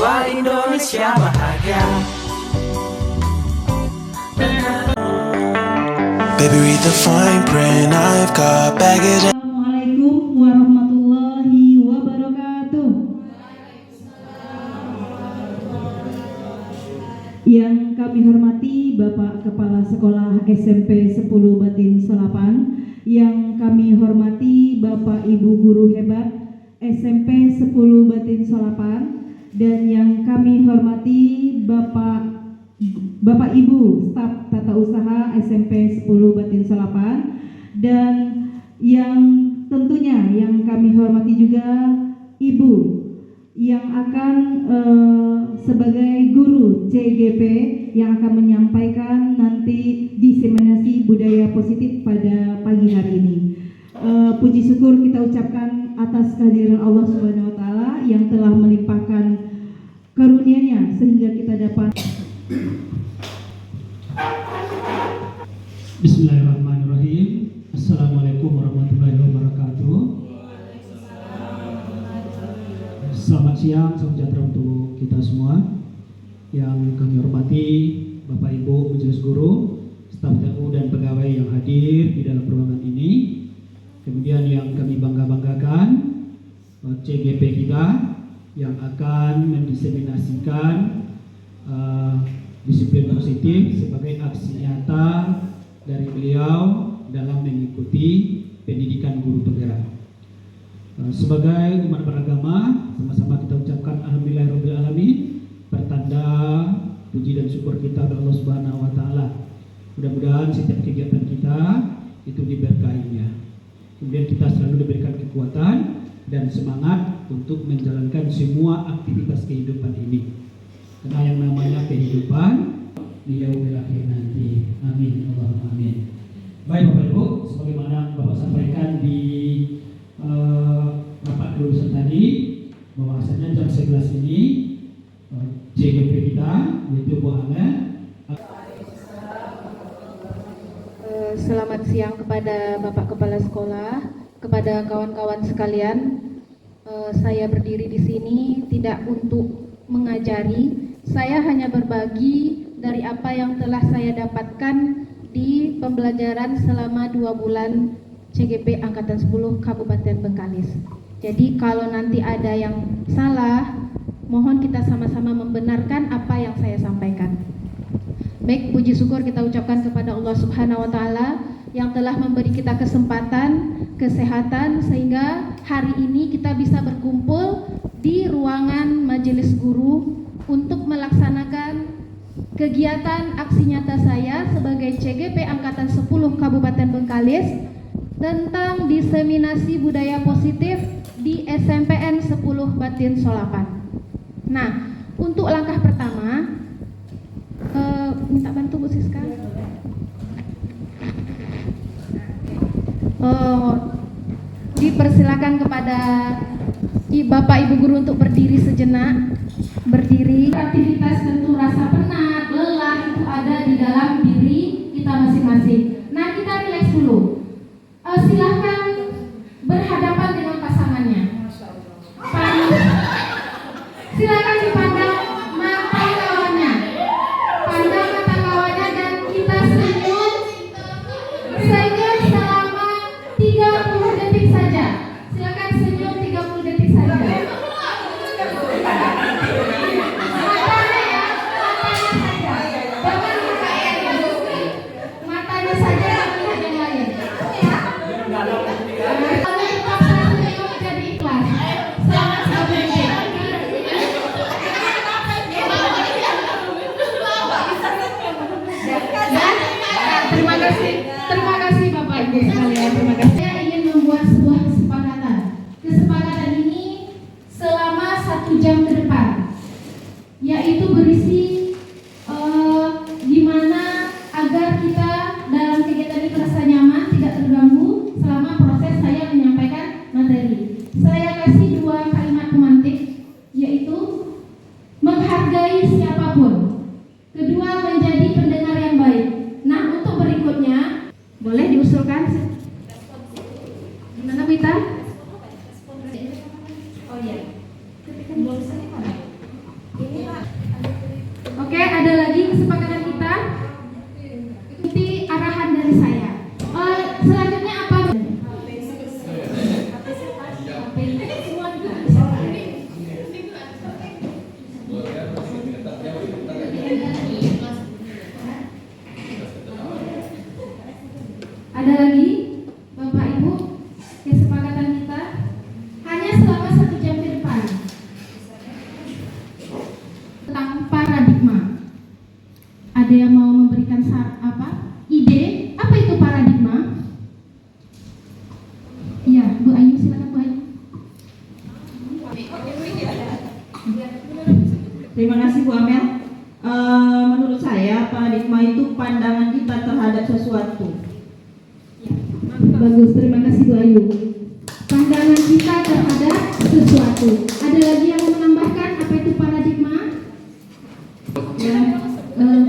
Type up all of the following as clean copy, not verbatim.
Siswa Indonesia bahagia. Baby, read the fine print. I've got baggage. Assalamualaikum warahmatullahi wabarakatuh. Yang kami hormati Bapak Kepala Sekolah SMP 10 Batin Solapan, yang kami hormati Bapak Ibu Guru Hebat SMP 10 Batin Solapan, dan yang kami hormati Bapak Ibu staf tata usaha SMP 10 Batin Solapan, dan yang tentunya yang kami hormati juga Ibu yang akan sebagai guru CGP yang akan menyampaikan nanti diseminasi budaya positif pada pagi hari ini. Puji syukur kita ucapkan atas kehadiran Allah Subhanahu wa taala yang telah melimpahkan karunia-Nya sehingga kita dapat. Bismillahirrahmanirrahim. Assalamualaikum warahmatullahi wabarakatuh. Selamat siang, salam sejahtera untuk kita semua. Yang kami hormati Bapak Ibu Majelis Guru, staf TU dan pegawai yang hadir di dalam ruangan ini. Kemudian yang kami bangga-banggakan CGP kita yang akan mendiseminasikan disiplin positif sebagai aksi nyata dari beliau dalam mengikuti pendidikan guru penggerak. Sebagai umat beragama, sama-sama kita ucapkan alhamdulillahirabbil alamin, pertanda puji dan syukur kita kepada Allah Subhanahu wa taala. Mudah-mudahan setiap kegiatan kita itu diberkahinya. Kemudian kita selalu diberikan kekuatan dan semangat untuk menjalankan semua aktivitas kehidupan ini. Karena yang namanya kehidupan di yaumil akhir nanti. Amin, Allahumma amin. Baik Bapak Ibu, sebagaimana Bapak sampaikan di rapat kelulusan tadi, bahwasanya jam 11 ini CGP kita yaitu Bu Amel. Selamat siang kepada Bapak Kepala Sekolah, kepada kawan-kawan sekalian. Saya berdiri di sini tidak untuk mengajari, saya hanya berbagi dari apa yang telah saya dapatkan di pembelajaran selama 2 bulan CGP Angkatan 10 Kabupaten Bengkalis. Jadi kalau nanti ada yang salah, mohon kita sama-sama membenarkan apa yang saya sampaikan. Baik, puji syukur kita ucapkan kepada Allah Subhanahu wa taala yang telah memberi kita kesempatan, kesehatan sehingga hari ini kita bisa berkumpul di ruangan majelis guru untuk melaksanakan kegiatan aksi nyata saya sebagai CGP Angkatan 10 Kabupaten Bengkalis tentang diseminasi budaya positif di SMPN 10 Batin Solapan. Nah, untuk langkah pertama, minta bantu Bu Siska. Dipersilakan kepada Bapak Ibu Guru untuk berdiri sejenak. Berdiri. Aktivitas tentu rasa penat, lelah itu ada di dalam diri kita masing-masing. Nah, kita rileks dulu. Silahkan berhadapan dengan pasangannya. Silakan dipandang mata kawannya. Pandang mata kawannya dan kita senyum selama 30 detik saja. Silakan senyum 30 detik saja. Matanya saja, jangan lihat yang lain. Kalau dipaksa senyum jadi ikhlas. Selamat sampai. Terima kasih Bapak Ibu sekalian. Terima kasih. Saya ingin membuat sebuah kesepakatan. Kesepakatan ini selama 1 jam ke depan, yaitu berisi gimana agar kita dalam kegiatan ini merasa nyaman, tidak terganggu selama proses saya menyampaikan materi. Saya kasih 2 kalimat pemantik, yaitu menghargai siapapun. Kedua, menjadi pendengar yang baik. Nah, untuk berikutnya boleh diusulkan. Gimana Wita? Oh iya. Terima kasih Bu Amel. Menurut saya paradigma itu pandangan kita terhadap sesuatu. Bagus, terima kasih Bu Ayu. Pandangan kita terhadap sesuatu. Ada lagi yang mau menambahkan apa itu paradigma? Ya,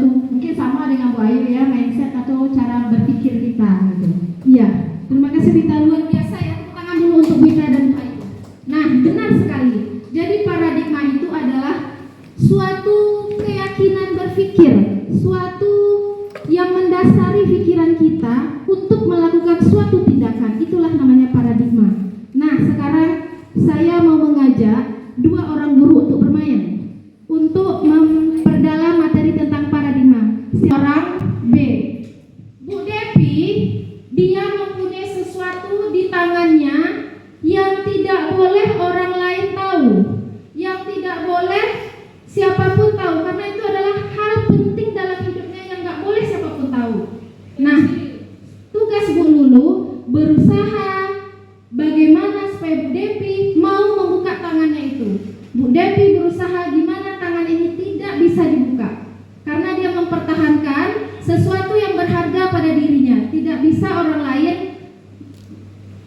mungkin sama dengan Bu Ayu ya, mindset atau cara berpikir kita gitu. Iya, terima kasih Wita, luar biasa ya. Tepuk tangan dulu untuk Wita dan Bu Ayu. Nah, benar sekali. Jadi paradigma itu adalah suatu keyakinan berpikir, suatu yang mendasari pikiran kita untuk melakukan suatu tindakan. Itulah namanya paradigma. Nah, sekarang saya mau mengajak dua orang guru untuk bermain, untuk memperdalam materi tentang paradigma. Seorang B, Bu Devi, dia mempunyai sesuatu di tangannya yang tidak boleh orang lain tahu, yang tidak boleh siapapun tahu, karena itu adalah hal penting dalam hidupnya yang nggak boleh siapapun tahu. Nah, tugas Bu Lulu berusaha bagaimana supaya Bu Devi mau membuka tangannya itu. Bu Devi berusaha gimana tangan ini tidak bisa dibuka, karena dia mempertahankan sesuatu yang berharga pada dirinya. Tidak bisa orang lain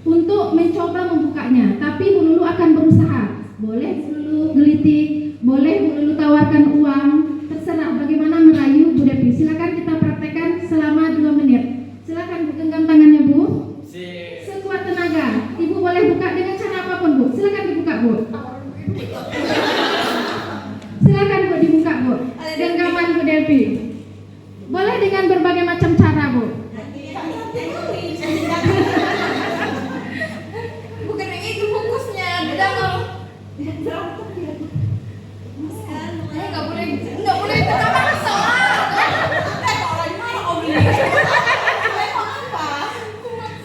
untuk mencoba membukanya, tapi Bu Lulu akan berusaha. Boleh Bu Lulu gelitik, boleh Bu Lulu tawarkan uang, terserah bagaimana merayu Bu Devi. Silakan kita praktekkan selama 2 menit. Silakan Bu, genggam tangannya Bu. Sekuat tenaga. Ibu boleh buka dengan cara apapun Bu. Silakan dibuka Bu. Silakan Bu dibuka Bu. Genggaman Bu Devi. Boleh dengan berbagai macam cara Bu. Bukan yang itu fokusnya, jangan. Nggak boleh itu sama salah.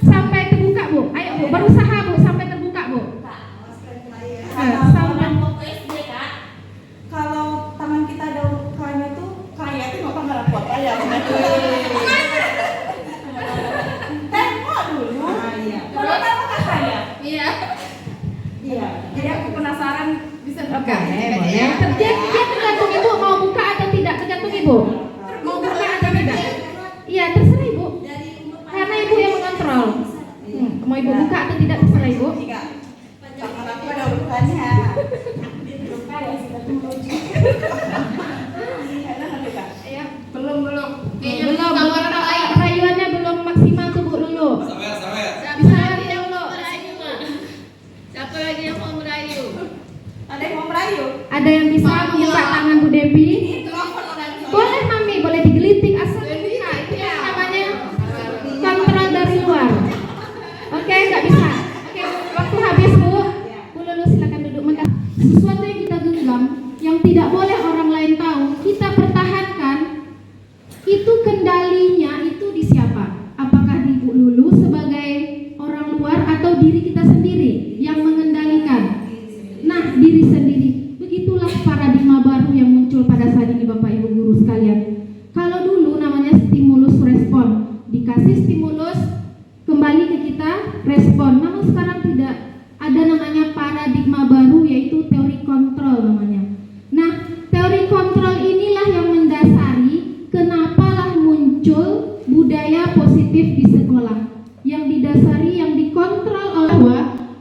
Sampai terbuka Bu. Ayo Bu, berusaha Bu sampai terbuka Bu. Sampai Kalau tangan kita ada lukanya itu kayak itu nggak pernah kuat aja. Tengok dulu. Kalau tahu kan saya. Iya. Jadi aku penasaran bisa buka. Boleh. Dia tergantung Ibu mau buka atau tidak, tergantung Ibu. Mau buka atau tidak? Iya, terserah Ibu. Karena Ibu yang mengontrol. Mau Ibu buka atau tidak terserah Ibu. Tangan aku ada lukanya. Iya. Belum. Belum. Rayuannya belum maksimal tuh Bu Lulu. Bisa lagi yang lo. Siapa lagi yang mau merayu? Ada yang mau merayu? Ada yang bisa buka tangan Bu Devi? Boleh Mami, boleh digelitik asal dibuka. Itu yang namanya kontrol dari luar. Oke, nggak bisa. Oke, waktu habis Bu. Bu Lulu silakan duduk. Sesuatu yang kita genggam yang tidak boleh orang lain tahu, kita pertahankan. Itu kendalinya itu di siapa? Apakah di Bu Lulu sebagai orang luar atau diri kita sendiri yang mengendalikan? Nah, diri sendiri. Begitulah paradigma baru yang muncul pada saat ini Bapak Ibu guru sekalian. Kalau dulu namanya stimulus respon, dikasih stimulus kembali ke kita respon. Namun sekarang tidak, ada namanya paradigma baru yaitu teori kontrol namanya. Nah, teori kontrol inilah yang mendasari kenapalah muncul budaya positif di sekolah, yang didasari, yang dikontrol oleh bahwa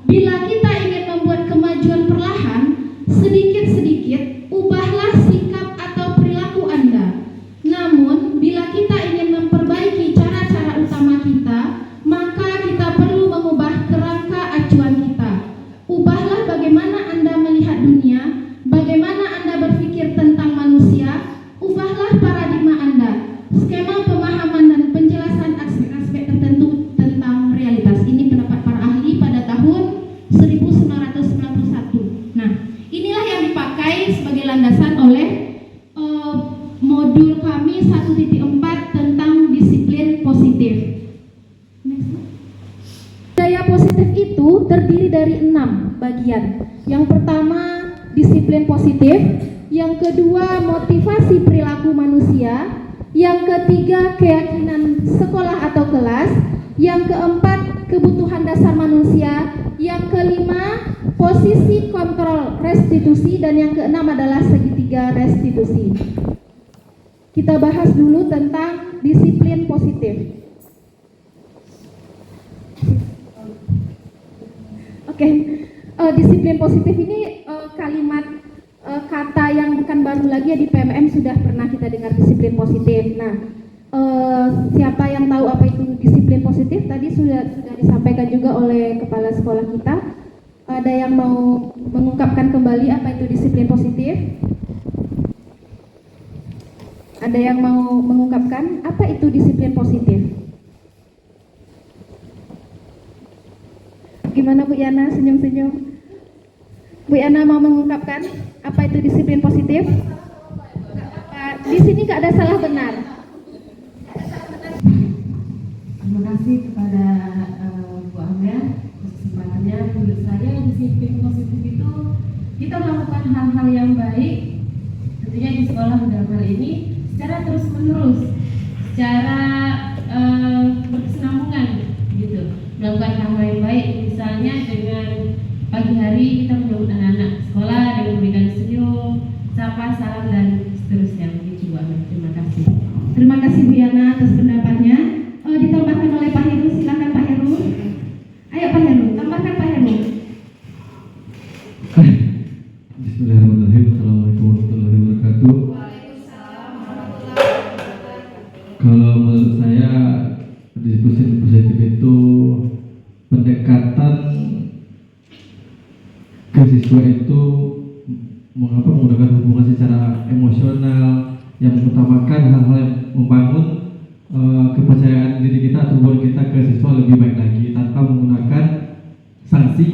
bila kita ingin membuat kemajuan perlahan, sedikit-sedikit ubahlah sikap atau perilaku Anda. Namun, bila kita ingin memperbaiki cara-cara utama kita, maka kita perlu mengubah kerangka acuan kita. Ubahlah bagaimana Anda melihat dunia, bagaimana Anda berpikir tentang manusia, ubahlah paradigma Anda, skema pemahaman dan penjelasan aspek-aspek tertentu tentang realitas. Ini pendapat para ahli pada tahun 1991. Nah, inilah yang dipakai sebagai landasan oleh modul kami 1.4 tentang disiplin positif. Budaya positif itu terdiri dari 6 bagian. Yang pertama, disiplin positif. Yang kedua, motivasi perilaku manusia. Yang ketiga, keyakinan sekolah atau kelas. Yang keempat, kebutuhan dasar manusia. Yang kelima, posisi kontrol restitusi. Dan yang keenam adalah segitiga 3 restitusi. Kita bahas dulu tentang disiplin positif. Oke, disiplin positif ini kalimat kata yang bukan baru lagi ya, di PMM sudah pernah kita dengar disiplin positif. Nah, siapa yang tahu apa itu disiplin positif? Tadi sudah disampaikan juga oleh kepala sekolah kita. Ada yang mau mengungkapkan kembali apa itu disiplin positif? Ada yang mau mengungkapkan apa itu disiplin positif? Gimana Bu Yana, senyum-senyum? Bu Yana mau mengungkapkan apa itu disiplin positif? Di sini nggak ada salah benar. Terima kasih kepada Bu Amel atas kesempatannya. Menurut saya disiplin positif itu kita melakukan hal-hal yang baik, tentunya di sekolah dalam hal ini secara terus menerus, secara berkesinambungan gitu, melakukan hal-hal yang baik, misalnya dengan pagi hari kita menyambut anak-anak sekolah dengan memberikan senyum, sapa, salam, dan seterusnya. Begitu Bu Amel. Terima kasih. Terima kasih Bu Yana atas pendapatnya. Ditambahkan oleh Pak Heru, silakan Pak Heru. Ayo Pak Heru, tambahkan Pak Heru. Bismillahirrahmanirrahim. Assalamualaikum warahmatullahi wabarakatuh. Kalau menurut saya disiplin positif itu pendekatan ke siswa itu menggunakan hubungan secara emosional yang mengutamakan hal-hal yang membangun kepercayaan diri kita atau hubungan kita ke siswa lebih baik lagi tanpa menggunakan sanksi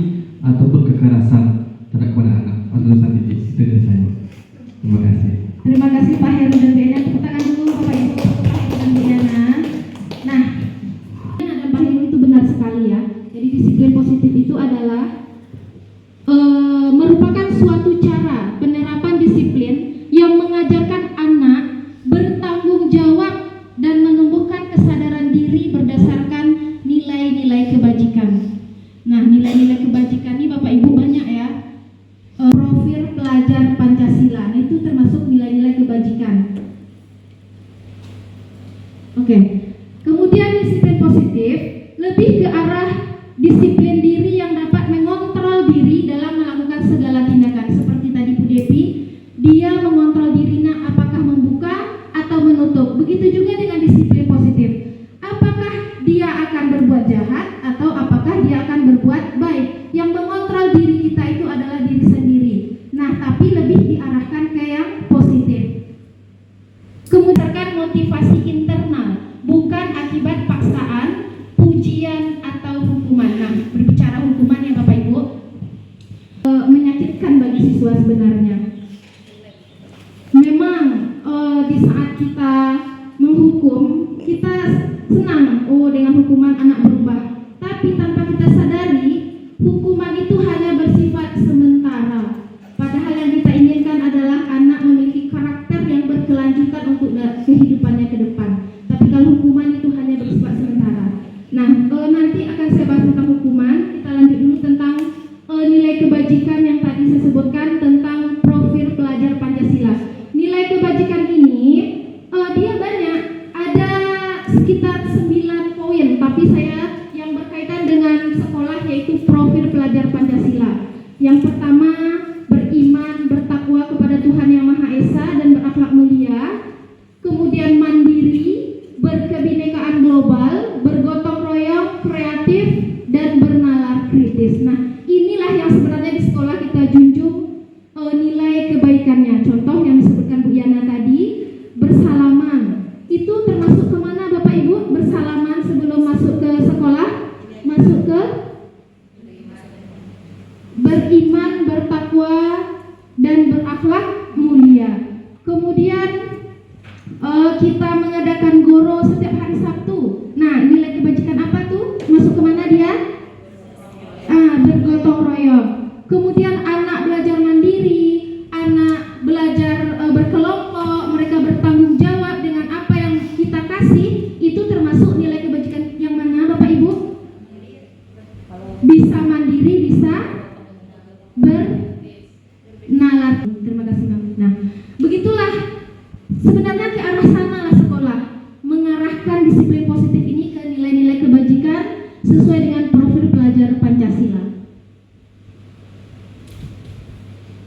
ataupun kekerasan terhadap kepada anak atau lulusan didik. Itu dari saya. Terima kasih. Terima kasih Pak Heru dan Bu Yana. Tepuk tangan dulu Bapak Ibu Pak Heru dan Bu Yana. Nah, dan Pak Heru itu benar sekali ya. Jadi disiplin positif itu adalah merupakan suatu cara penerapan disiplin yang mengajarkan anak bertanggung jawab dan menumbuhkan kesadaran diri berdasarkan nilai-nilai kebajikan. Nah, nilai-nilai kebajikan ini Bapak Ibu banyak ya. Profil pelajar Pancasila, nah, itu termasuk nilai-nilai kebajikan. Oke. Kemudian disiplin positif lebih ke arah disiplin diri yang dapat mengontrol diri dalam melakukan segala tindakan. Seperti tadi Bu Devi, dia mengontrol dirinya apakah membuka atau menutup. Begitu juga dengan disiplin positif. Apakah dia akan berbuat jahat atau apakah dia akan berbuat baik. Yang mengontrol diri kita itu adalah diri sendiri. Nah, tapi lebih diarahkan ke yang positif. Kemudian motivasi internal, bukan akibat paksaan, pujian atau hukuman. Nah, berbicara hukuman ya Bapak Ibu, menyakitkan bagi siswa sebenarnya. Memang di saat kita menghukum, kita senang dengan hukuman anak berubah. Tapi tanpa kita sadari, hukuman itu hanya bersifat sementara. Padahal yang kita inginkan adalah anak memiliki karakter yang berkelanjutan untuk kehidupannya ke depan. Tapi kalau hukuman itu hanya bersifat sementara. Nah, nanti akan saya bahas tentang hukuman. Kita lanjut dulu tentang nilai kebajikan yang tadi saya sebutkan tentang profil pelajar Pancasila. Nilai kebajikan ini dia banyak, ada sekitar 9 poin, tapi saya yang berkaitan dengan sekolah yaitu profil pelajar Pancasila. Yang pertama, beriman, bertakwa kepada Tuhan Yang Maha Esa dan berakhlak mulia. Kemudian mandiri, berkebinekaan global, bergotong royong, kreatif, dan bernalar kritis. Nah, inilah yang sebenarnya di sekolah kita junjung nilai kebaikannya. Contoh yang disebutkan Bu Yana tadi, bersalaman. Itu termasuk kemana Bapak Ibu? Bersalaman sebelum masuk ke sekolah? Masuk ke beriman, bertakwa, dan berakhlak mulia. Kemudian kita mengadakan goro setiap hari Sabtu. Nah, nilai kebajikan apa tuh? Masuk kemana dia? Bergotong royong. Kemudian anak belajar mandiri, anak belajar berkelompok, mereka bertanggung jawab dengan apa yang kita kasih. Itu termasuk nilai kebajikan yang mana Bapak Ibu? Bisa mandiri, bisa bernalar. Terima kasih Bang. Nah, disiplin positif ini ke nilai-nilai kebajikan sesuai dengan profil pelajar Pancasila.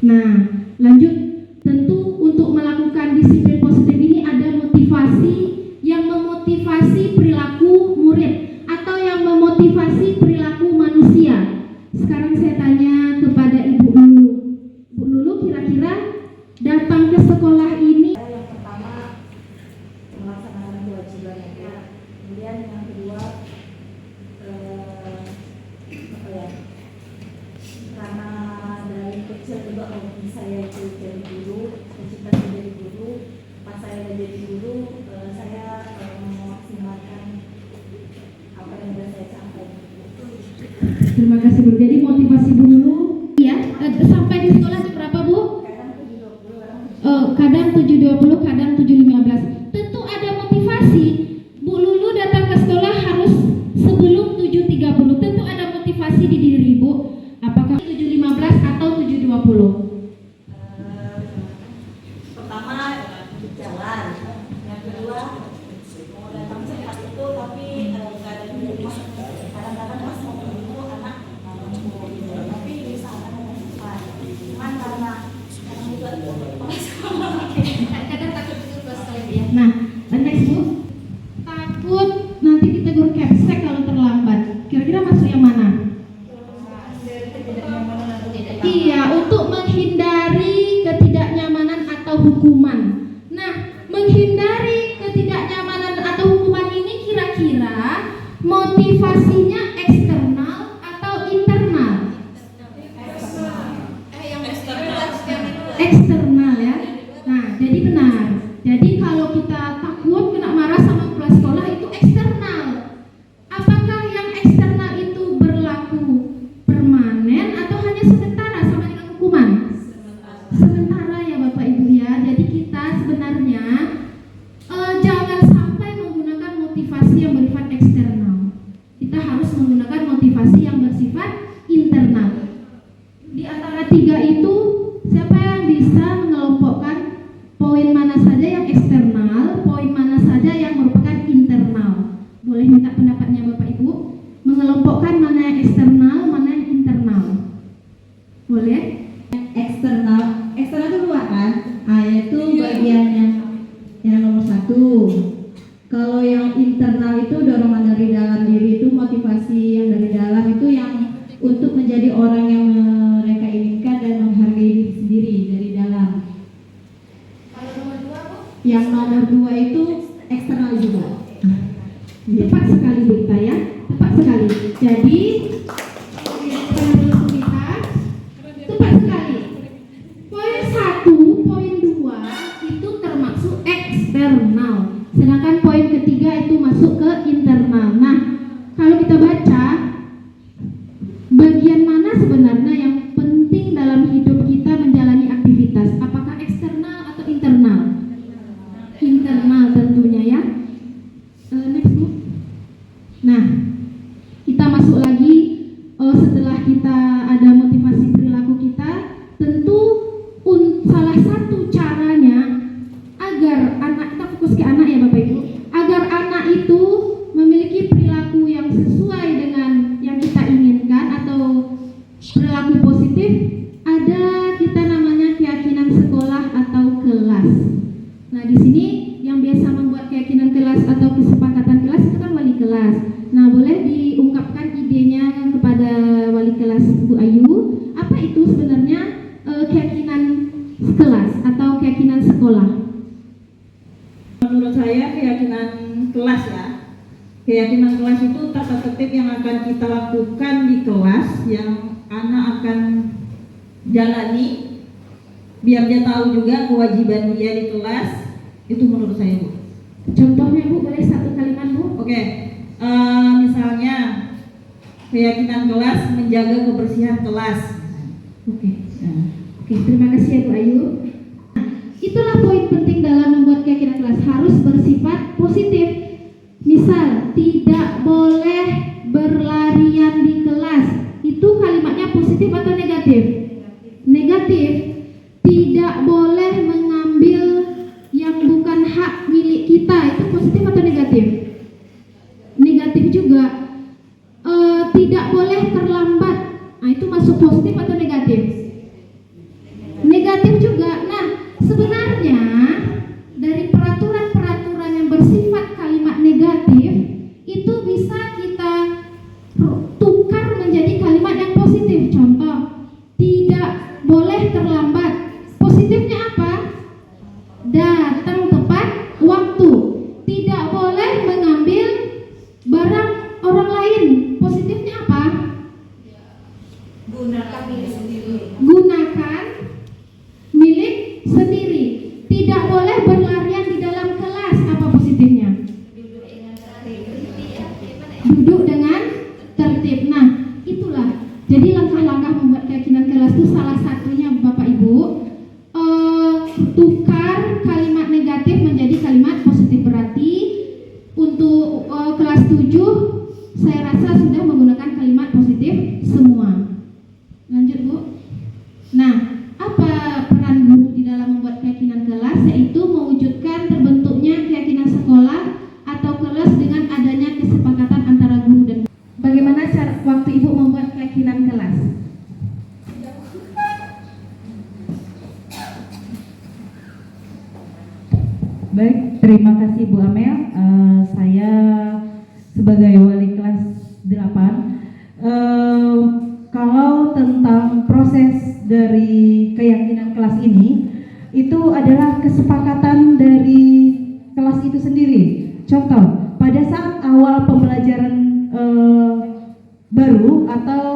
Nah, lanjut. Tentu untuk melakukan disiplin positif ini ada motivasi yang memotivasi perilaku murid atau yang memotivasi perilaku manusia. Sekarang saya tanya kepada Ibu Lulu. Bu Lulu, kira-kira datang ke sekolah ini Yang pertama melaksanakan kewajibannya, kemudian yang kedua karena dari kecil juga hobi saya itu jadi guru, cita-cita jadi guru. Pas saya jadi guru, saya memaksimalkan apa yang sudah saya capai. Terima kasih Bu. Jadi motivasi Bu Lulu ya, sampai di sekolah jam berapa Bu? Kadang 7.20, kadang 7.15. Tentu ada motivasi. Bu Lulu datang ke sekolah harus sebelum 7.30. Tentu ada motivasi di diri Bu. Apakah 7.15 atau 7.20? Pertama jalan, yang kedua mau datang cepat itu tapi nggak ada di rumah. Kadang-kadang pas mau ketemu anak tapi bisa cepat. Cuman karena juga Kadang takut betul pas ya. Nah, next Bu. Takut nanti ditegur capsek kalau terlambat. Kira-kira masuk yang mana? Iya, untuk menghindari ketidaknyamanan atau hukuman. Nah, menghindari ketidaknyamanan atau hukuman ini kira-kira motivasinya eksternal atau internal? Eksternal ya. Nah, jadi benar. Jadi kalau kita takut kena marah sama kepala sekolah itu eksternal. Apakah yang eksternal itu berlaku permanen atau hanya sementara sama dengan hukuman? Sementara ya Bapak Ibu ya. Jadi kita sebenarnya jangan sampai menggunakan motivasi yang bersifat eksternal. Kita harus menggunakan motivasi yang bersifat internal. Di antara tiga itu siapa yang bisa mengelompokkan poin mana saja yang eksternal, poin mana saja yang merupakan internal? Boleh minta pendapatnya Bapak Ibu? Mengelompokkan mana yang eksternal, mana yang internal? Boleh? Eksternal itu luar kan? Yaitu bagian yang nomor 1. Kalau yang internal itu dorongan dari dalam diri, itu motivasi yang dari dalam, itu yang untuk menjadi orang yang mereka inginkan dan menghargai diri sendiri dari dalam. kalau nomor 2 Bu, Yang nomor 2 itu eksternal juga. Tepat sekali Bu Ita ya, tepat sekali. Jadi kita tepat sekali. Poin 1, poin 2 itu termasuk eksternal. Sedangkan poin ketiga itu masuk ke internal. Nah, kalau kita baca bagian mana sebenarnya yang penting dalam hidup kita menjalani aktivitas? Apakah eksternal atau internal? Internal tentunya ya. Next Bu. Nah, kita masuk lagi setelah kita ada motivasi perilaku kita, tentu salah satu caranya agar anak, kita fokus ke anak ya Bapak Ibu, agar anak itu memiliki perilaku yang sesuai dengan yang kita inginkan atau perilaku positif, ada kita namanya keyakinan sekolah atau kelas. Nah, di sini yang biasa membuat keyakinan kelas atau kesepakatan kelas itu kan wali kelas. Nah, boleh diungkapkan idenya kepada wali kelas Bu Ayu, apa itu sebenarnya keyakinan kelas atau keyakinan sekolah? Menurut saya keyakinan kelas ya. Keyakinan kelas itu tata tertib yang akan kita lakukan di kelas, yang anak akan jalani biar dia tahu juga kewajiban dia di kelas. Itu menurut saya Bu. Contohnya Bu, boleh satu kalimat Bu? Oke. Misalnya keyakinan kelas menjaga kebersihan kelas. Oke. Oke, terima kasih ya Bu Ayu. Nah, itulah poin penting dalam membuat keyakinan kelas, harus bersifat positif. Misal, tidak boleh berlarian di kelas. Itu kalimatnya positif atau negatif? Negatif. Tidak boleh mengambil yang bukan hak milik kita. Itu positif atau negatif? menggunakan milik sendiri. Tidak boleh berlarian di dalam kelas. Apa positifnya? Duduk dengan tertib. Nah, itulah. Jadi langkah-langkah membuat keyakinan kelas itu salah satunya Bapak Ibu, tukar kalimat negatif menjadi kalimat positif. Berarti untuk kelas 7 saya rasa sudah menggunakan kalimat positif semua. Lanjut Bu. Nah, apa peran guru di dalam membuat keyakinan kelas? Yaitu mewujudkan terbentuknya keyakinan sekolah atau kelas dengan adanya kesepakatan antara guru dan. Bagaimana cara waktu Ibu membuat keyakinan kelas? Baik, terima kasih Bu Amel. Saya sebagai wali kelas 8, kalau tentang proses dari keyakinan kelas ini, itu adalah kesepakatan dari kelas itu sendiri. Contoh, pada saat awal pembelajaran baru atau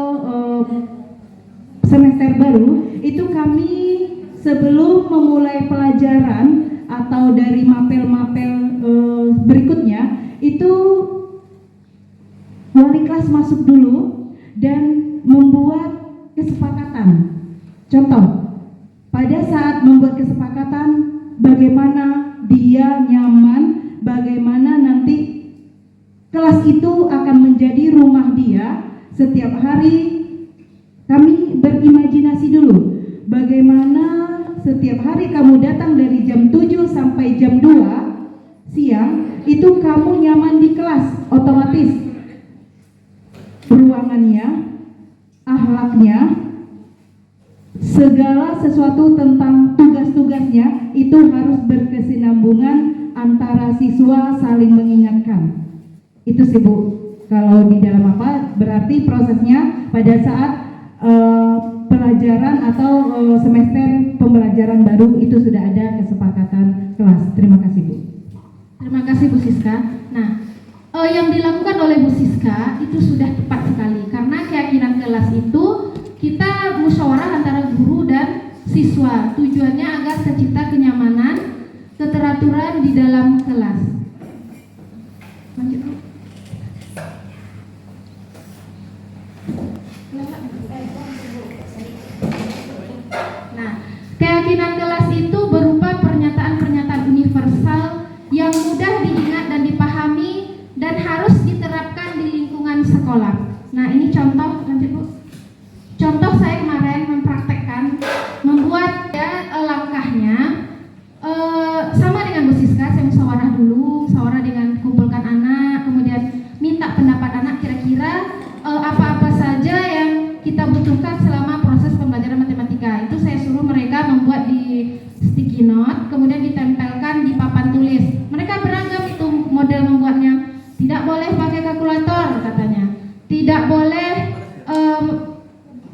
semester baru, itu kami sebelum memulai pelajaran atau dari mapel-mapel berikutnya, itu wali kelas masuk dulu dan membuat kesepakatan. Contoh, pada saat membuat kesepakatan bagaimana dia nyaman, bagaimana nanti kelas itu akan menjadi rumah dia. Setiap hari kami berimajinasi dulu bagaimana setiap hari kamu datang dari jam 7 sampai jam 2 siang, itu kamu nyaman di kelas. Otomatis ruangannya, akhlaknya, segala sesuatu tentang tugas-tugasnya itu harus berkesinambungan antara siswa, saling mengingatkan. Itu sih Bu, kalau di dalam apa berarti prosesnya pada saat pelajaran atau semester pembelajaran baru itu sudah ada kesepakatan kelas. Terima kasih Bu. Terima kasih Bu Siska. Nah, yang dilakukan oleh Bu Siska itu sudah tepat sekali, karena keyakinan kelas itu kita musyawarah antara guru dan siswa. Tujuannya agar tercipta kenyamanan, keteraturan di dalam kelas. Lanjut Bu. Nah, keyakinan kelas itu berupa pernyataan-pernyataan universal yang mudah diingat dan dipahami dan harus diterapkan di lingkungan sekolah. Nah, ini contoh, lanjut Bu. Contoh saya kemarin mempraktekkan membuat langkahnya sama dengan Bu Siska. Saya musyawarah dulu, musyawarah dengan kumpulkan anak, kemudian minta pendapat anak kira-kira apa-apa saja yang kita butuhkan selama proses pembelajaran matematika. Itu saya suruh mereka membuat di sticky note, kemudian ditempelkan di papan tulis. Mereka beragam itu model membuatnya. Tidak boleh pakai kalkulator katanya. Tidak boleh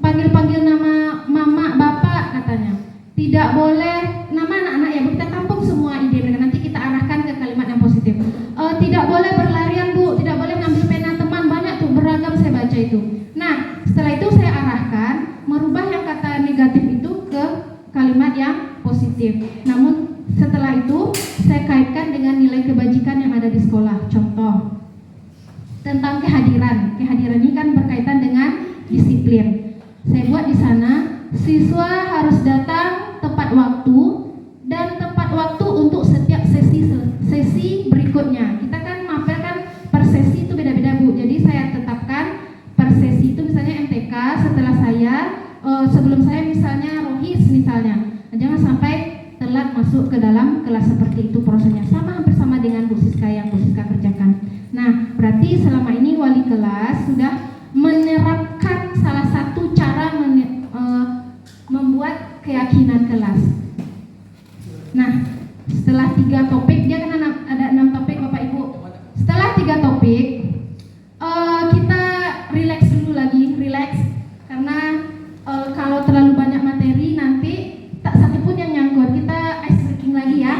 panggil-panggil nama mama, bapak katanya. Tidak boleh nama anak-anak ya Bu, kita tampung semua ide mereka. Nanti kita arahkan ke kalimat yang positif. Tidak boleh berlarian Bu, tidak boleh ngambil pena teman, banyak tuh beragam saya baca itu. Nah, setelah itu saya arahkan merubah yang kata negatif itu ke kalimat yang positif. Namun setelah itu saya kaitkan dengan nilai kebajikan yang ada di sekolah. Contoh tentang kehadiran. Kehadiran ini kan berkaitan dengan disiplin. Saya buat di sana, siswa harus datang tepat waktu dan tepat waktu untuk setiap sesi berikutnya. Kita kan mapel kan per sesi itu beda-beda Bu. Jadi saya tetapkan per sesi itu misalnya MTK, setelah saya sebelum saya misalnya rohis misalnya. Jangan sampai telat masuk ke dalam kelas seperti itu prosesnya. Hampir sama dengan Bu Siska yang Bu Siska kerjakan. Nah, berarti selama ini wali kelas sudah menerapkan salah satu cara membuat keyakinan kelas. Nah, setelah 3 topik, dia kan ada 6 topik Bapak Ibu. Setelah 3 topik, kita relax dulu lagi, relax. Karena kalau terlalu banyak materi nanti tak satu pun yang nyangkut. Kita ice breaking lagi ya.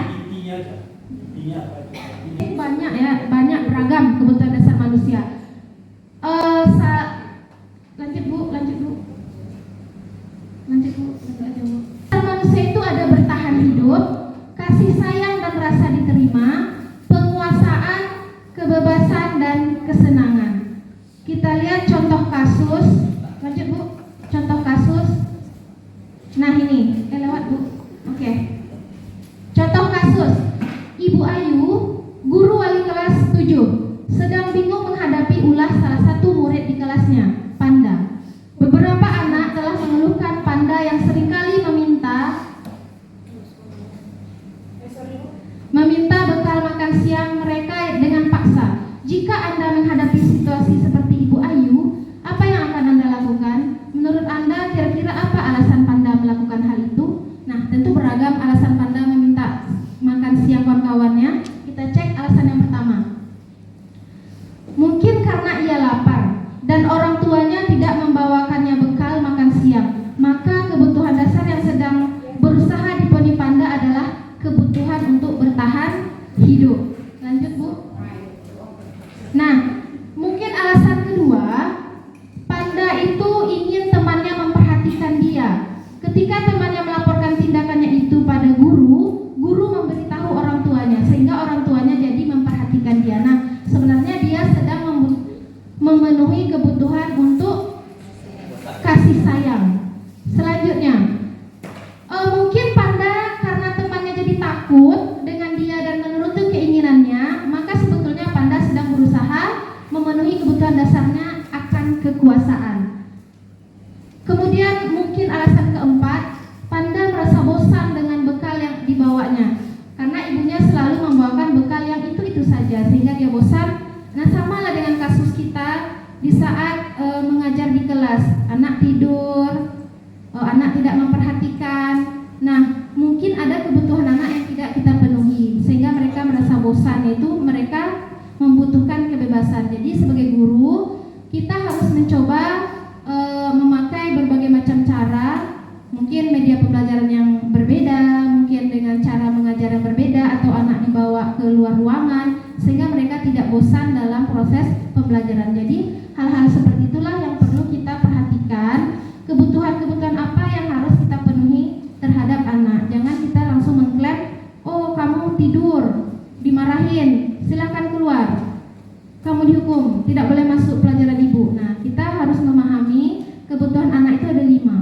Banyak ya, banyak beragam kebutuhan dasar manusia. Lanjut Bu. Lanjut. Manusia itu ada bertahan hidup, kasih sayang dan rasa diterima, penguasaan, kebebasan dan kesenangan. Kita lihat contoh kasus. Lanjut Bu. Contoh kasus. Nah ini, lewat Bu. Oke. Contoh kasus. Ibu Ayu, guru wali kelas 7, sedang bingung menghadapi ulah salah satu murid di kelasnya, Panda. Beberapa anak telah mengeluhkan Panda yang seringkali meminta bekal makan siang mereka dengan paksa. Jika Anda menghadapi situasi seperti Ibu Ayu, apa yang akan Anda lakukan? Menurut Anda, kira-kira apa alasan Panda melakukan hal itu? Nah, tentu beragam alasan Panda meminta makan siang kawan-kawannya. Kita cek alasan yang pertama. Mungkin karena ia lapar dan orang tuanya tidak membawakannya bekal makan siang. Maka kebutuhan dasar yang sedang berusaha dipenuhi Panda adalah kebutuhan untuk bertahan hidup. Lanjut Bu. Nah, mungkin alasan kedua, Panda itu ingin temannya memperhatikan dia. Ketika temannya melaporkan tindakannya itu pada guru, guru memberitahu orang tuanya sehingga orang tuanya jadi memperhatikan dia. Nah, sebenarnya dia sedang memenuhi kebutuhan untuk kasih sayang. Selanjutnya, mungkin Panda karena temannya jadi takut dengan dia dan menuruti keinginannya, maka sebetulnya Panda sedang berusaha memenuhi kebutuhan dasarnya akan kekuasaan. Kemudian mungkin alasan keempat, Panda merasa bosan dengan bekal yang dibawanya karena ibunya selalu membawakan bekal yang itu-itu saja sehingga dia bosan. Nah, samalah dengan kasus kita di saat mengajar di kelas, anak tidur, anak tidak memperhatikan. Nah, mungkin ada kebutuhan anak yang tidak kita penuhi sehingga mereka merasa bosan, yaitu mereka membutuhkan kebebasan. Jadi sebagai guru kita harus mencoba memakai berbagai macam cara, mungkin media pembelajaran yang berbeda, mungkin dengan cara mengajar yang berbeda, atau anak dibawa ke luar ruangan sehingga mereka tidak bosan dalam proses pembelajaran. Jadi hal-hal seperti itulah yang perlu kita perhatikan, kebutuhan-kebutuhan apa yang harus kita penuhi terhadap anak. Jangan kita langsung mengklaim, oh kamu tidur, dimarahin, silakan keluar, kamu dihukum, tidak boleh masuk pelajaran ibu. Nah, kita harus memahami kebutuhan anak itu ada 5.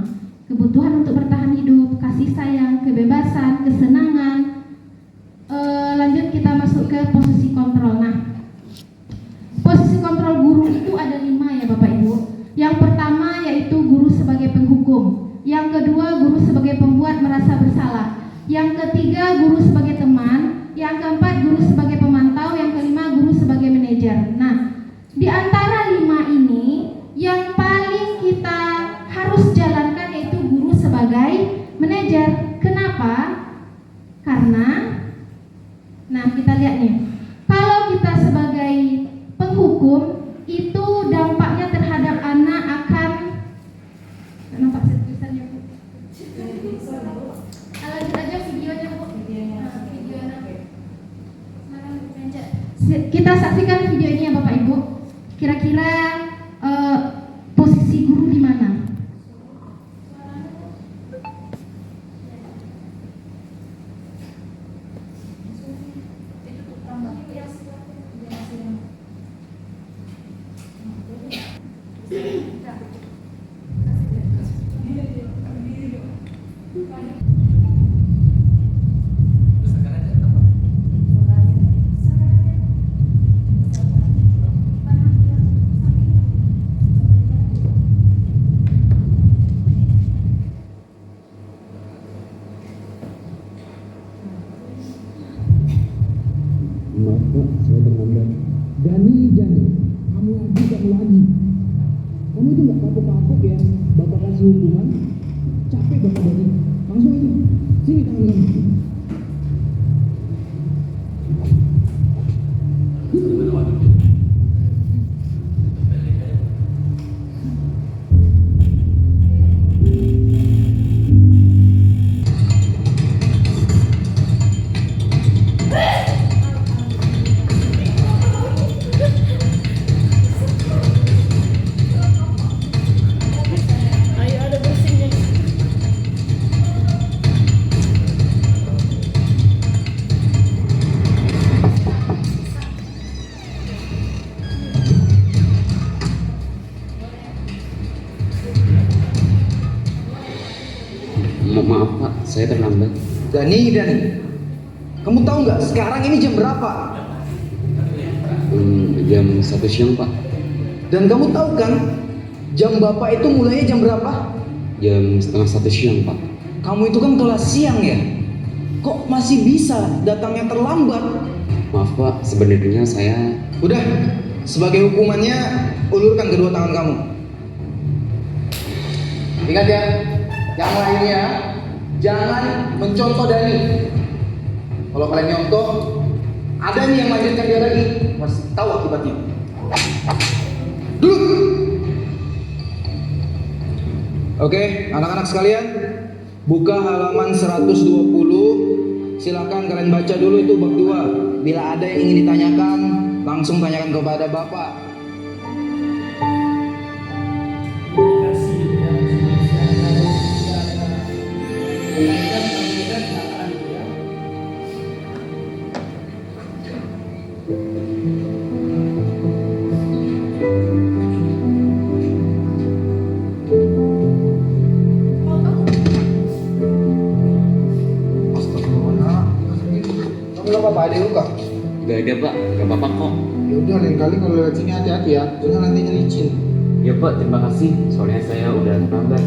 Kebutuhan untuk bertahan hidup, kasih sayang, kebebasan, kesenangan. Lanjut kita masuk ke posisi kontrol. Nah, posisi kontrol guru itu ada 5 ya Bapak Ibu. Yang pertama yaitu guru sebagai penghukum. Yang kedua, guru sebagai pembuat merasa bersalah. Yang ketiga, guru sebagai teman. Yang keempat, guru sebagai pemantau. Yang kelima, guru sebagai manajer. Nah, di antara 5 ini yang paling kita harus jalankan yaitu guru sebagai manajer. Kenapa? Karena, nah kita lihat nih, kalau kita sebagai penghukum itu dampaknya terhadap anak akan, nampak tulisannya Bu. Lanjut aja videonya Bu. Kita saksikan video ini ya Bapak Ibu. Kira-kira posisi guru di mana? Maaf Pak, saya terlambat. Dani, kamu lagi. Kamu itu nggak kapok-kapok ya? Bapak kasih hukuman, capek Bapak Dani. Langsung aja, sini tangan kamu. Maaf Pak, saya terlambat. Dani, kamu tahu nggak sekarang ini jam berapa? Jam 1 siang Pak. Dan kamu tahu kan jam Bapak itu mulainya jam berapa? Jam setengah 1 siang Pak. Kamu itu kan kelas siang ya? Kok masih bisa datangnya terlambat? Maaf Pak, sebenarnya saya... Udah, sebagai hukumannya ulurkan kedua tangan kamu. Ingat ya, yang lainnya jangan mencontoh Dani. Kalau kalian nyontoh, ada nih yang lanjutkan dia lagi, harus tahu akibatnya. Dulu. Oke, anak-anak sekalian, buka halaman 120. Silakan kalian baca dulu itu bab 2. Bila ada yang ingin ditanyakan, langsung tanyakan kepada Bapak. Kamu apa-apa, ada luka? Gak ada Pak, gak apa-apa kok. Ya udah, lain kali kalau lewat sini hati-hati ya, jangan nantinya licin. Ya Pak, terima kasih. Soalnya saya udah terlambat.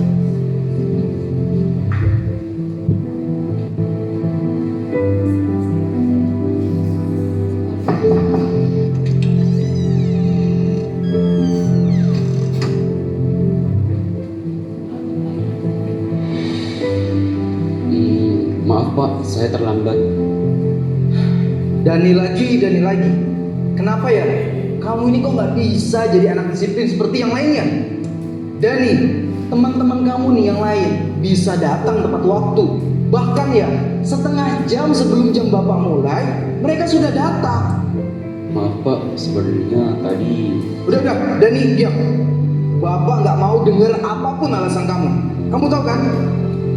Maaf Pak, saya terlambat. Dani lagi. Kenapa ya? Kamu ini kok nggak bisa jadi anak disiplin seperti yang lainnya? Dani, teman-teman kamu nih yang lain bisa datang tepat waktu. Bahkan ya, setengah jam sebelum jam Bapak mulai, mereka sudah datang. Maaf Pak, sebenarnya tadi... Udah, Dani, diam. Bapak nggak mau dengar apapun alasan kamu. Kamu tahu kan?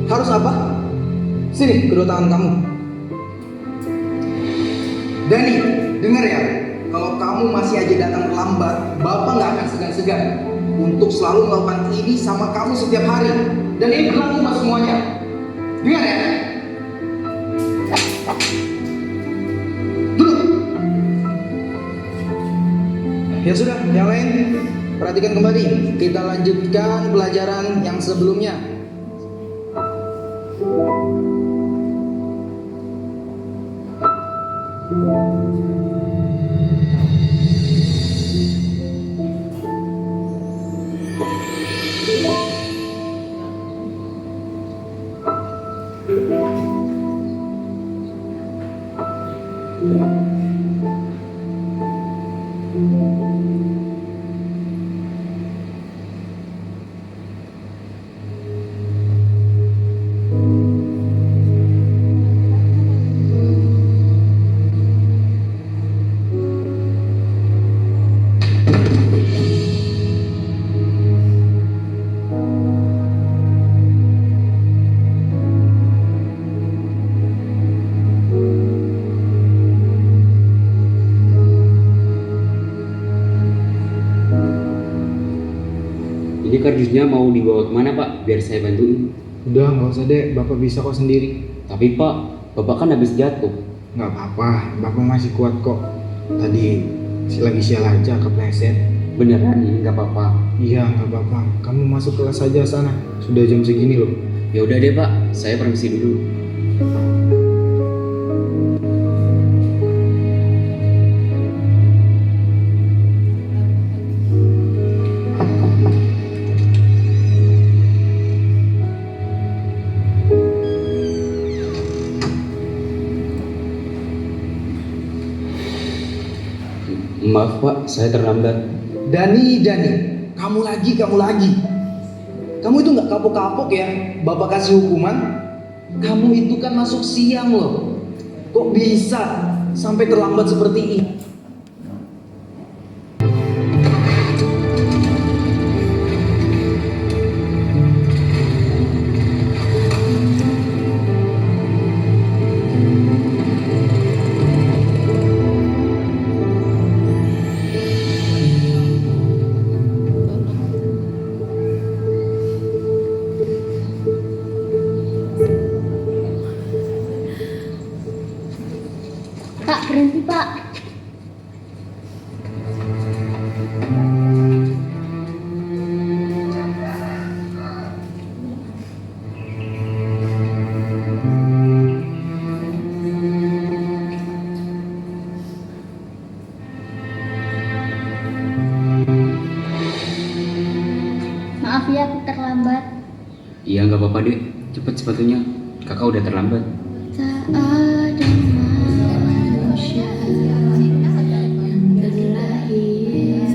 Harus apa? Sini, kedua tangan kamu. Dani, dengar ya. Kalau kamu masih aja datang terlambat, Bapak nggak akan segan-segan untuk selalu melakukan ini sama kamu setiap hari. Dan ini berlaku buat semuanya. Dengar ya. Duduk. Ya sudah, yang lain perhatikan kembali. Kita lanjutkan pelajaran yang sebelumnya. Ini kardusnya mau dibawa kemana Pak? Biar saya bantuin. Udah, nggak usah deh. Bapak bisa kok sendiri. Tapi Pak, Bapak kan habis jatuh. Nggak apa-apa, Bapak masih kuat kok. Tadi lagi sial aja kepleset. Beneran nih, nggak apa-apa. Iya, nggak apa-apa. Kamu masuk kelas aja sana. Sudah jam segini loh. Ya udah deh Pak, saya permisi dulu. Maaf Pak, saya terlambat. Dani, kamu lagi. Kamu itu nggak kapok-kapok ya? Bapak kasih hukuman. Kamu itu kan masuk siang loh. Kok bisa sampai terlambat seperti ini? apa-apa dek, cepet sepatunya, kakak udah terlambat. Tak ada manusia yang terlahir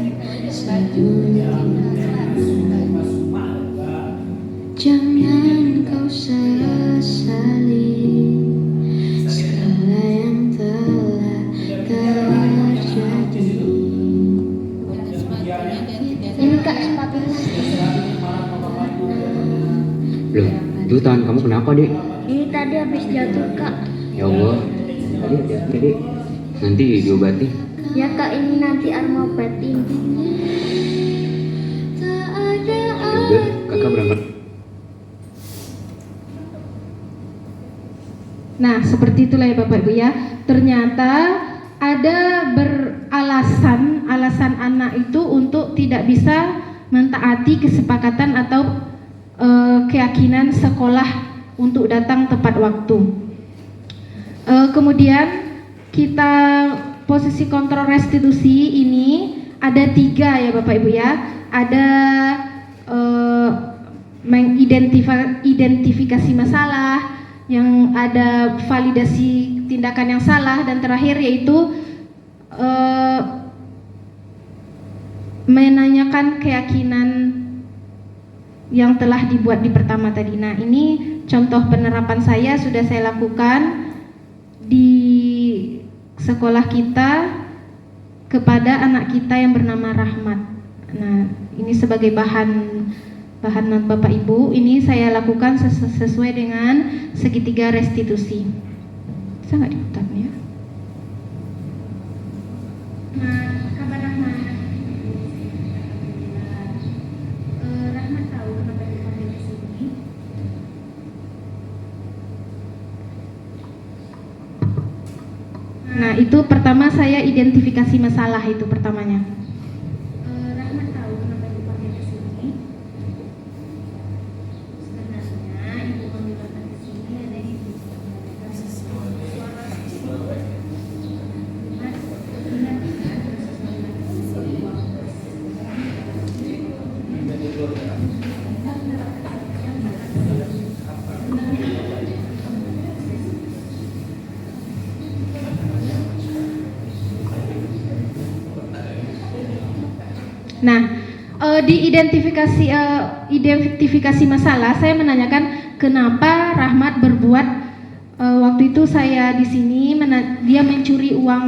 sedunia. Jangan kau sesali segala yang telah terjadi. Ini kak sepatunya. Loh, itu tangan kamu kenapa dek? Ini tadi habis jatuh kak. Ya Allah, hati-hati dek, nanti diobati. Ya kak, ini nanti Arma obatin. Ya udah, kakak berangkat. Nah, seperti itulah ya Bapak Ibu ya. Ternyata ada alasan anak itu untuk tidak bisa mentaati kesepakatan atau keyakinan sekolah untuk datang tepat waktu. Kemudian kita posisi kontrol restitusi ini ada 3 ya Bapak Ibu ya. Ada mengidentifikasi masalah, yang ada validasi tindakan yang salah, dan terakhir yaitu menanyakan keyakinan yang telah dibuat di pertama tadi. Nah, ini contoh penerapan saya sudah saya lakukan di sekolah kita kepada anak kita yang bernama Rahmat. Nah, ini sebagai bahan Bapak Ibu, ini saya lakukan sesuai dengan segitiga restitusi. Bisa nggak diputar ya? Nah, kabar Rahmat. Rahmat tahu kenapa dipanggil di sini. Nah, itu pertama saya identifikasi masalah itu pertamanya. Rahmat tahu kenapa dipanggil di sini. Sebenarnya ibu kami datang di sini ada ibu. Nah, di identifikasi masalah, saya menanyakan kenapa Rahmat berbuat waktu itu saya di sini dia mencuri uang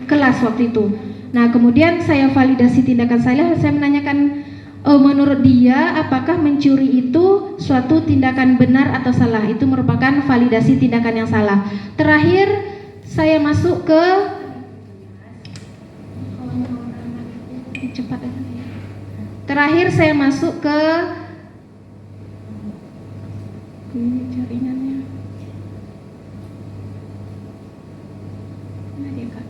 kelas waktu itu. Nah, kemudian saya validasi tindakan saya menanyakan menurut dia apakah mencuri itu suatu tindakan benar atau salah. Itu merupakan validasi tindakan yang salah. Terakhir saya masuk ke cepat aja. Terakhir saya masuk ke ini jaringannya. Mana dia Kak?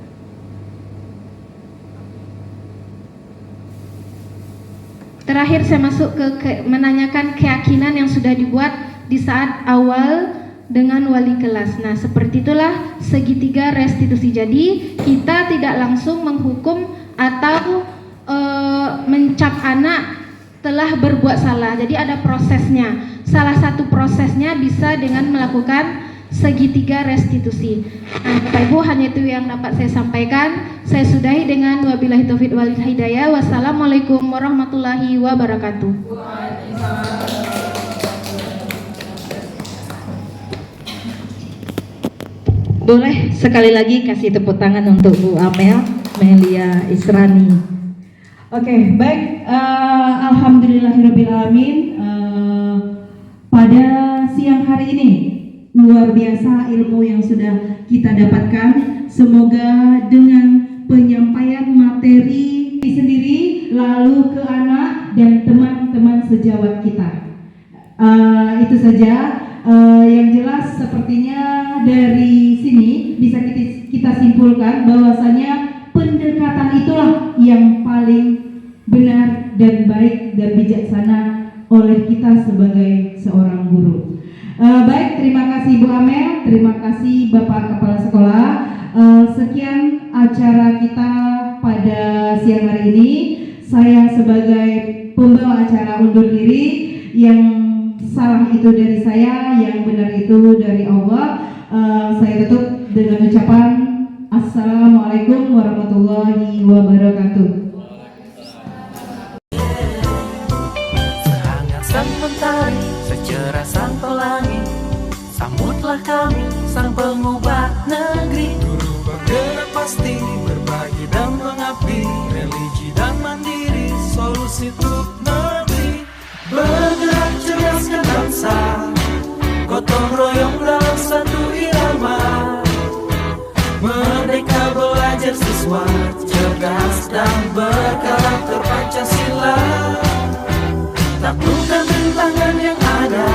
Terakhir saya masuk ke menanyakan keyakinan yang sudah dibuat di saat awal dengan wali kelas. Nah, seperti itulah segitiga restitusi. Jadi kita tidak langsung menghukum atau mencap anak telah berbuat salah. Jadi ada prosesnya. Salah satu prosesnya bisa dengan melakukan segitiga restitusi. Nah, Bapak Ibu, hanya itu yang dapat saya sampaikan. Saya sudahi dengan wabillahi taufiq wal hidayah. Wassalamualaikum warahmatullahi wabarakatuh. Boleh sekali lagi kasih tepuk tangan untuk Bu Amel Melia Israni. Oke, baik. Alhamdulillahirrabbilalamin. Pada siang hari ini luar biasa ilmu yang sudah kita dapatkan. Semoga dengan penyampaian materi sendiri lalu ke anak dan teman-teman sejawat kita. Itu saja. Yang jelas sepertinya dari sini bisa kita simpulkan bahwasanya pendekatan itulah yang paling benar dan baik dan bijaksana oleh kita sebagai seorang guru. Baik, terima kasih Bu Amel, terima kasih Bapak Kepala Sekolah. Sekian acara kita pada siang hari ini. Saya sebagai pembawa acara undur diri yang salah itu dari saya, yang benar itu dari Allah. Saya tutup dengan ucapan Assalamualaikum warahmatullahi wabarakatuh. Sehangat sang mentari, secerah sang pelangi, sambutlah kami sang pengubah negeri. Guru bergerak pasti, berbagi dan mengabdi, religi dan mandiri, solusi untuk negeri. Bergerak cerdaskan bangsa, gotong royong dalam satu irama. Merdeka belajar siswa, cerdas dan berkarakter Pancasila. Taklukkan rintangan yang ada,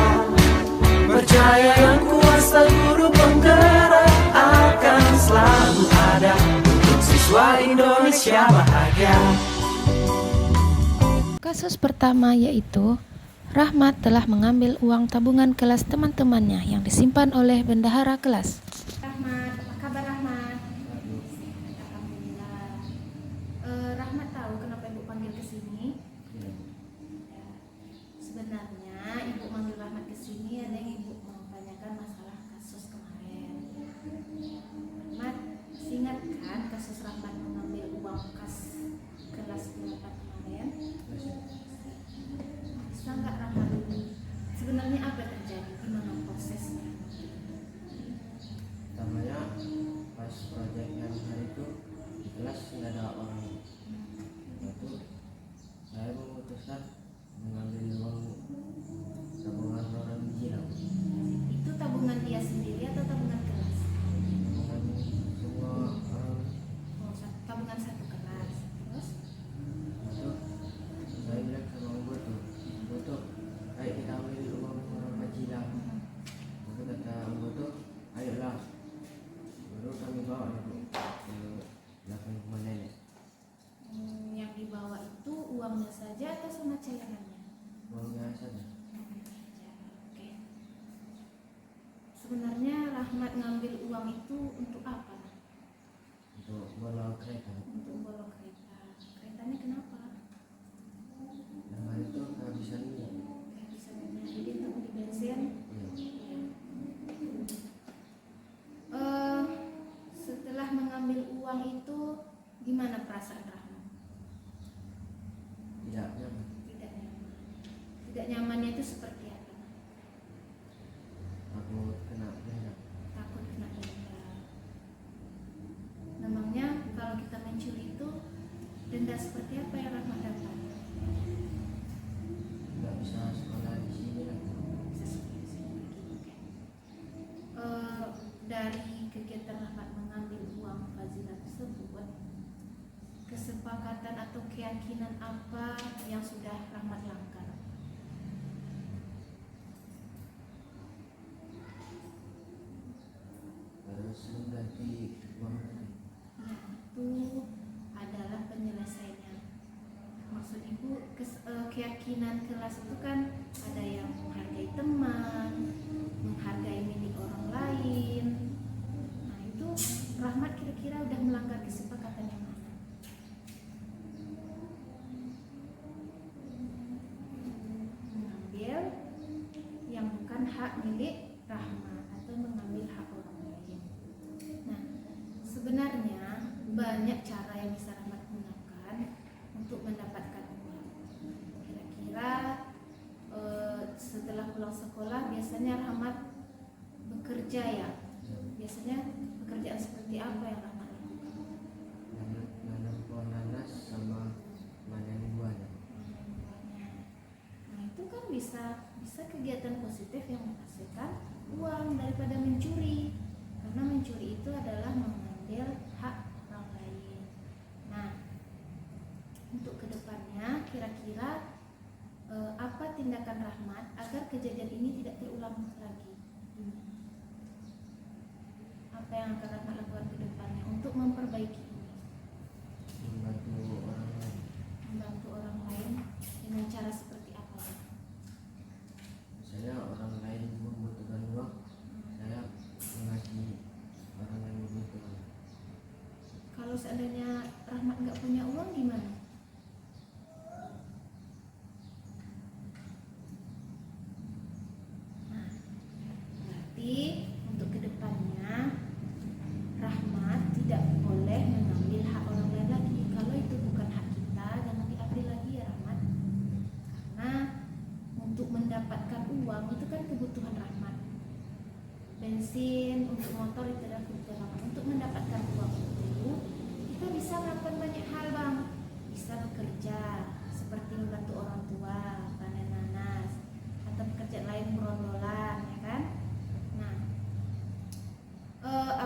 percaya yang kuasa guru penggerak akan selalu ada untuk siswa Indonesia bahagia. Kasus pertama yaitu Rahmat telah mengambil uang tabungan kelas teman-temannya yang disimpan oleh bendahara kelas. Rahmat, apa kabar Rahmat? Alhamdulillah. Rahmat tahu kenapa Ibu panggil ke sini? Ya. Sebenarnya Ibu manggil Rahmat ke sini ada yang Ibu mau tanyakan masalah kasus kemarin. Rahmat, ingat kan kasus Rahmat mengambil uang kas kelas 8 kemarin? Bisa nggak Rahmat sebenarnya apa yang terjadi, gimana prosesnya? Pertamanya pas proyek yang hari itu di kelas nggak ada orang, itu saya memutuskan mengambil uang tabungan orang Jilang. Itu tabungan dia sendiri atau tabungan kelas? Tabungan semua orang. Oh, tabungan satu kelas. Terus? Itu saya bilang sama Ibu tuh, ayo kita ambil uang orang Jilang. Tapi kata Ibu tuh, ayolah. Baru kami bawa ke belakang rumah nenek. Yang dibawa itu uangnya saja atau sama cairannya? Uangnya saja. Oke. Sebenarnya Rahmat ngambil uang itu untuk apa? Untuk bola kereta. Untuk bola kereta. Keretanya kenapa? Yang hari itu kehabisan minyak. Kehabisan minyak. Jadi untuk beli bensin. Setelah mengambil uang itu gimana perasaan Rahmat? Tidak nyaman. Tidak nyaman. Tidak nyamannya itu seperti apa? Takut kena denda. Takut kena denda. Namanya kalau kita mencuri itu denda seperti apa yang Rahmat dapat? Nggak bisa sekolah di sini lagi. Bisa sekolah di sini lagi. Dari kegiatan Rahmat mengambil uang fazilah tersebut, kesepakatan atau keyakinan apa yang sudah Rahmat langgar? Harus mengganti uang tadi. Itu adalah penyelesaiannya. Maksud Ibu keyakinan kelas itu kan ada yang menghargai teman, menghargai milik orang lain. Nah itu Rahmat kira-kira udah melanggar kesepakatan yang mana? Mengambil yang bukan hak milik Rahmat atau mengambil hak orang lain. Nah sebenarnya banyak cara yang bisa Rahmat gunakan untuk mendapatkan uang. Kira-kira setelah pulang sekolah biasanya Rahmat bekerja ya. Biasanya pekerjaan seperti apa yang Rahmat lakukan? Nanam pohon nanas sama panen buahnya. Nah itu kan bisa kegiatan positif yang menghasilkan uang daripada mencuri. Karena mencuri itu adalah mengambil hak orang lain. Nah untuk kedepannya kira-kira apa tindakan Rahmat agar kejadian ini tidak terulang lagi? Apa yang akan Rahmat lakukan ke depannya untuk memperbaiki ini? Membantu orang lain. Membantu orang lain dengan cara seperti apa? Misalnya orang lain membutuhkan uang, saya mengasih orang yang membutuhkan. Kalau seandainya Rahmat nggak punya uang gimana? bensin, untuk motor itu adalah kebutuhan Rahmat. Untuk mendapatkan uang itu kita bisa melakukan banyak hal bang, bisa bekerja seperti membantu orang tua, panen nanas, atau pekerjaan lain berondolan, ya kan? Nah,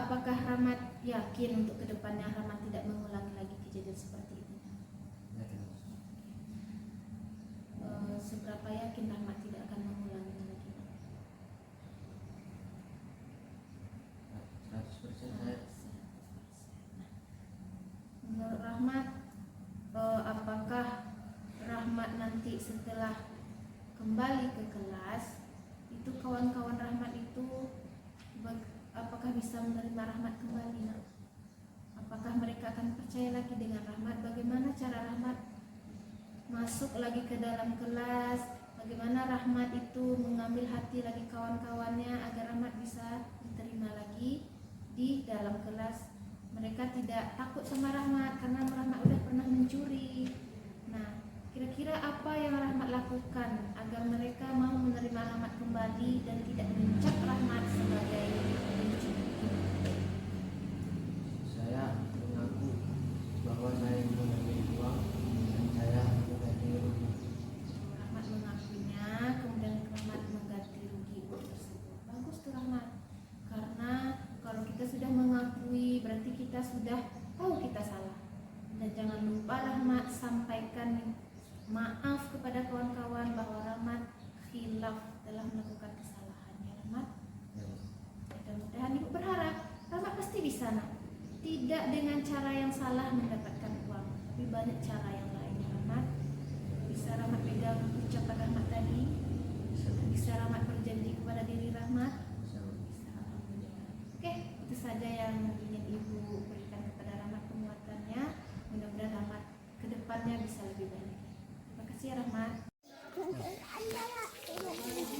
apakah Rahmat yakin untuk kedepannya Rahmat tidak mengulangi lagi kejadian seperti itu? Seberapa yakin Rahmat tidak akan mengulangi lagi? 100% saya. Menurut Rahmat, apakah Rahmat nanti setelah kembali ke kelas itu kawan-kawan Rahmat itu apakah bisa menerima Rahmat kembali? Nak? Apakah mereka akan percaya lagi dengan Rahmat? Bagaimana cara Rahmat masuk lagi ke dalam kelas? Bagaimana Rahmat itu mengambil hati lagi kawan-kawannya agar Rahmat bisa diterima lagi di dalam kelas? Mereka tidak takut sama Rahmat karena Rahmat udah pernah mencuri. Nah, kira-kira apa yang Rahmat lakukan agar mereka mau menerima Rahmat kembali dan tidak mencap Rahmat sebagai pencuri? Saya mengaku bahwa saya mengambil uang dan saya mengganti rugi. Rahmat mengakuinya, kemudian Rahmat mengganti rugi uang tersebut. Bagus tuh Rahmat, karena kalau kita sudah mengakui berarti kita sudah tahu kita salah. Dan jangan lupa Rahmat sampaikan maaf kepada kawan-kawan bahwa Rahmat khilaf telah melakukan kesalahan, ya Rahmat. Mudah-mudahan Ibu berharap Rahmat pasti bisa nak. Tidak dengan cara yang salah mendapatkan uang, tapi banyak cara yang lain, Rahmat. Bisa Rahmat pegang ucapan Rahmat tadi, bisa Rahmat berjanji kepada diri Rahmat. Oke, itu saja yang ingin Ibu berikan kepada Rahmat penguatannya. Mudah-mudahan Rahmat kedepannya bisa lebih baik. Terima kasih ya Rahmat.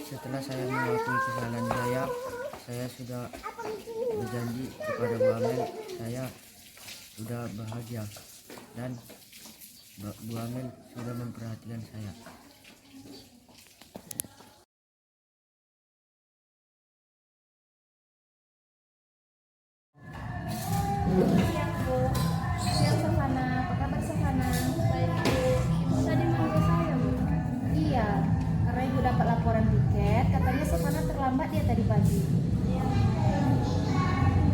Setelah saya mengakui kesalahan saya sudah berjanji kepada Bu Amel, saya sudah bahagia dan Bu Amel sudah memperhatikan saya. Siang Bu, siang Safana, apa kabar Safana? Baik Bu, Ibu tadi manggil saya Bu? Iya, karena Ibu dapat laporan tiket, katanya Safana terlambat dia tadi pagi. Iya.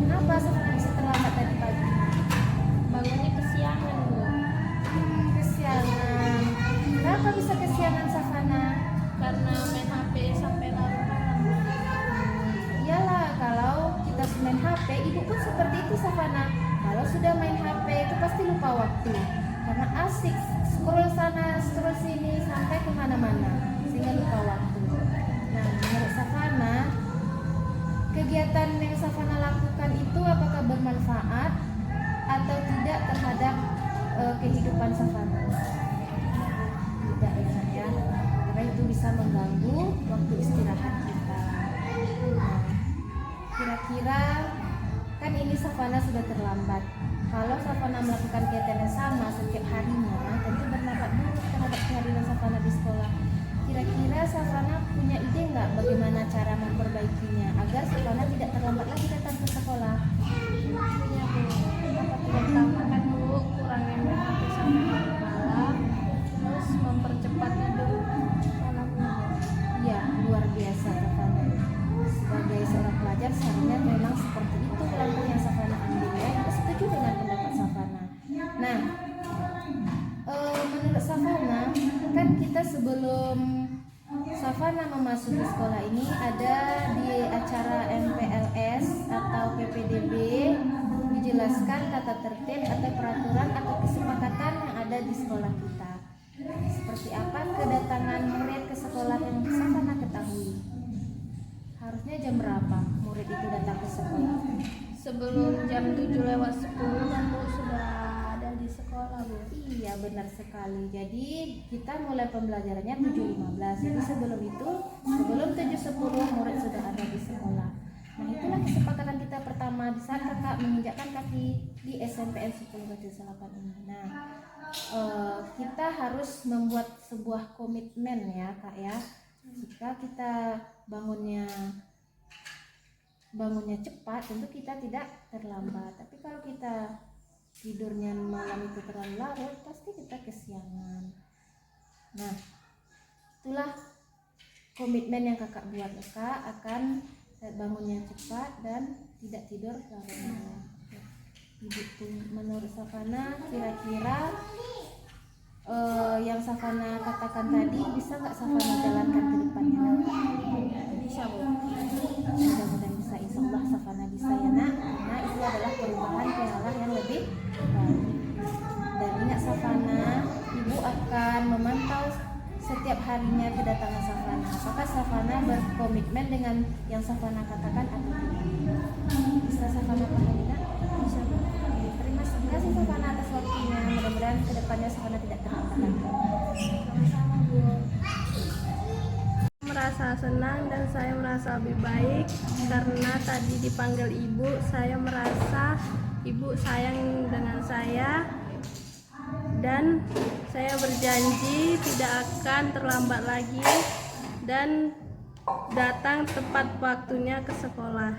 Kenapa Safana bisa terlambat tadi pagi? Bangunnya kesiangan Bu. Kesiangan. Kenapa bisa kesiangan Safana? Karena main HP sampai larut malam. Iyalah, kalau kita main HP, Ibu pun seperti itu Safana. Kalau sudah main HP itu pasti lupa waktu. Karena asik scroll sana, scroll sini sampai kemana-mana sehingga lupa waktu. Nah, menurut Safana, kegiatan yang Safana lakukan itu apakah bermanfaat atau tidak terhadap kehidupan Safana? Tidak ya Nak ya, karena itu bisa mengganggu waktu istirahat kita. Nah, kira-kira kan ini Safana sudah terlambat. Kalau Safana melakukan kegiatan yang sama setiap harinya, tentu berdampak buruk terhadap kehadiran Safana di sekolah. Kira-kira Safana punya ide nggak bagaimana cara memperbaikinya agar Safana tidak terlambat lagi datang ke sekolah? Punya Bu. Pertama kan Bu, kurangin waktu sampai malam, terus mempercepat tidur malamnya. Iya, luar biasa Safana. Sebagai seorang pelajar seharusnya memang seperti itu langkah yang Safana ambil ya. Kita setuju dengan pendapat Safana. Nah, menurut Safana kan kita sebelum Safana memasuki sekolah ini ada di acara MPLS atau PPDB dijelaskan tata tertib atau peraturan atau kesepakatan yang ada di sekolah kita. Seperti apa kedatangan murid ke sekolah yang Safana ketahui? Harusnya jam berapa murid itu datang ke sekolah? Sebelum jam 7:10 kan Bu sudah ada di sekolah Bu. Iya benar sekali. Jadi kita mulai pembelajarannya 7:15. Jadi sebelum itu, sebelum 7:10 murid sudah ada di sekolah. Nah itulah kesepakatan kita pertama di saat kakak menginjakkan kaki di SMPN 10 Batu Selapan ini. Nah kita harus membuat sebuah komitmen ya Kak ya. Jika kita bangunnya bangunnya cepat, tentu kita tidak terlambat. Tapi kalau kita tidurnya malam itu terlalu larut, pasti kita kesiangan. Nah, itulah komitmen yang kakak buat. Kakak akan bangunnya cepat dan tidak tidur larut malam. Ibu tuh, menurut Savana, kira-kira yang Savana katakan tadi bisa nggak Savana jalankan ke depannya nanti? Bisa, Bu. Mudah-mudahan bisa, insya Allah Savana bisa ya nak, karena itu adalah perubahan ke arah yang lebih baik. Dan ingat Savana, Ibu akan memantau setiap harinya kedatangan Savana. Apakah Savana berkomitmen dengan yang Savana katakan atau tidak? Bisa Savana pahami nak? Insya Allah. Terima kasih Savana atas waktunya. Mudah-mudahan kedepannya Savana tidak terlambat lagi. Sama-sama, Bu. Merasa senang dan saya merasa lebih baik karena tadi dipanggil ibu. Saya merasa ibu sayang dengan saya dan saya berjanji tidak akan terlambat lagi dan datang tepat waktunya ke sekolah.